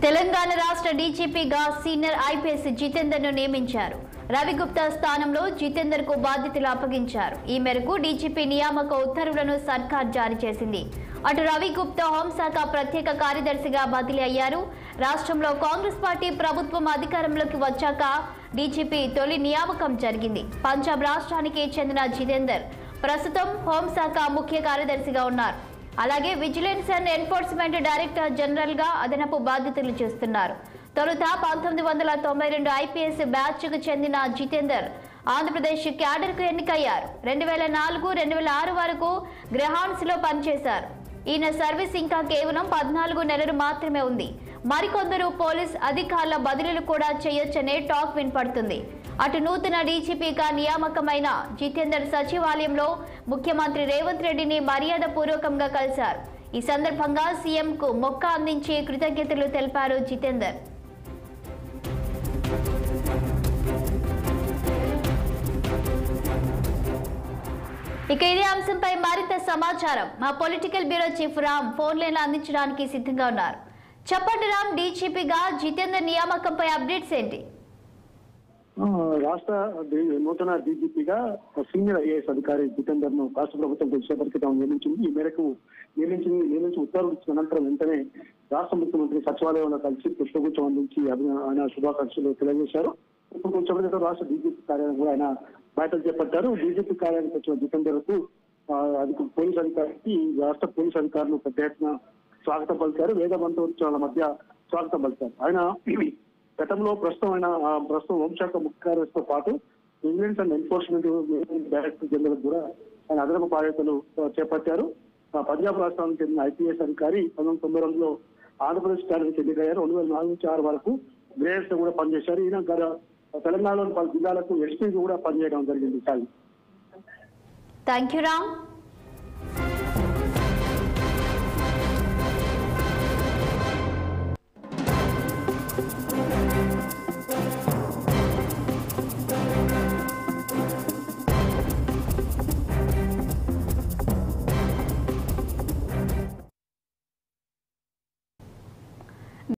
తెలంగాణ రాష్ట్ర డీజీపీగా senior IPS జితేందర్ను నియమించారు. రవి గుప్తా స్థానంలో జితేందర్కు బాధ్యతలు అప్పగించారు. ఈ మేరకు డీజీపీ నియామక ఉత్తర్వులను సర్కార్ జారీ చేసింది. అటు రవి గుప్తా హోంశాఖ ప్రత్యేక కార్యదర్శిగా బదిలీ అయ్యారు. రాష్ట్రంలో కాంగ్రెస్ పార్టీ ప్రభుత్వం అధికారంలోకి వచ్చాక డీజీపీ తొలి నియామకం జరిగింది. పంజాబ్ రాష్ట్రానికి చెందిన జితేందర్ ప్రస్తుతం హోంశాఖ ముఖ్య కార్యదర్శిగా ఉన్నారు. అలాగే vigilance and enforcement director general గా అదనపు బాధ్యతలు చేస్తున్నారు. తొలుత 1992 ఐపీఎస్ బ్యాచ్ కు చెందిన జితేందర్ ఆంధ్రప్రదేశ్ క్యాడర్ కు ఎన్నికయ్యారు. 2004-2006 వరకు గ్రహాన్స్ లో పనిచేశారు. ఈయన సర్వీస్ ఇంకా కేవలం 14 నెలలు మాత్రమే ఉంది. మరికొందరు పోలీస్ అధికారుల బదిలీలు కూడా చేయొచ్చనే టాక్ వినపడుతుంది. అటు నూతన డీజీపీగా నియామకమైన జితేందర్ సచివాలయంలో ముఖ్యమంత్రి రేవంత్ రెడ్డిని మర్యాద పూర్వకంగా కలిశారు. ఈ సందర్భంగా సీఎం కు మొక్క అందించి కృతజ్ఞతలు తెలిపారు జితేందర్. ఇక ఇదే అంశంపై మరింత సమాచారం మా political bureau chief Ram phone line అందించడానికి సిద్ధంగా ఉన్నారు. చెప్పండి రామ్, డీజీపీగా జితేందర్ నియామకంపై అప్డేట్స్ ఏంటి? రాష్ట్ర నూతన డీజీపీగా సీనియర్ ఐఏఎస్ అధికారి జితేందర్ ను రాష్ట్ర ప్రభుత్వం కొద్దిసేపటి క్రితం నియమించింది. ఈ మేరకు నియమించి ఉత్తర్వులు ఇచ్చిన అనంతరం వెంటనే రాష్ట్ర ముఖ్యమంత్రి సచివాలయంలో కలిసి పుష్పగుచ్చం అందించి ఆయన శుభాకాంక్షలు తెలియజేశారు. ఇప్పుడు కొంచెం రాష్ట్ర డీజీపీ కార్యాలయం కూడా ఆయన బాధ్యతలు చేపట్టారు. డీజీపీ కార్యాలయానికి వచ్చిన జితేందర్ కు పోలీస్ అధికారికి రాష్ట్ర పోలీస్ అధికారులు పెద్ద ఎత్తున స్వాగతం పలికారు. వేద మంత్రోచ్చారాల మధ్య స్వాగతం పలికారు. ఆయన గతంలో ప్రస్తుతం హోంశాఖ ముఖ్య కార్యదర్శితో పాటు vigilance and enforcement director general కూడా ఆయన అదనపు బాధ్యతలు చేపట్టారు. పంజాబ్ రాష్ట్రానికి చెందిన ఐపీఎస్ అధికారి 1992లో ఆంధ్రప్రదేశ్ క్యాడర్కి ఎన్నికయ్యారు. 2004-2006 వరకు గ్రేడ్స్ కూడా పనిచేశారు. ఈయన తెలంగాణలోని పలు జిల్లాలకు ఎస్పీ కూడా పనిచేయడం జరిగింది. Thank you Ram.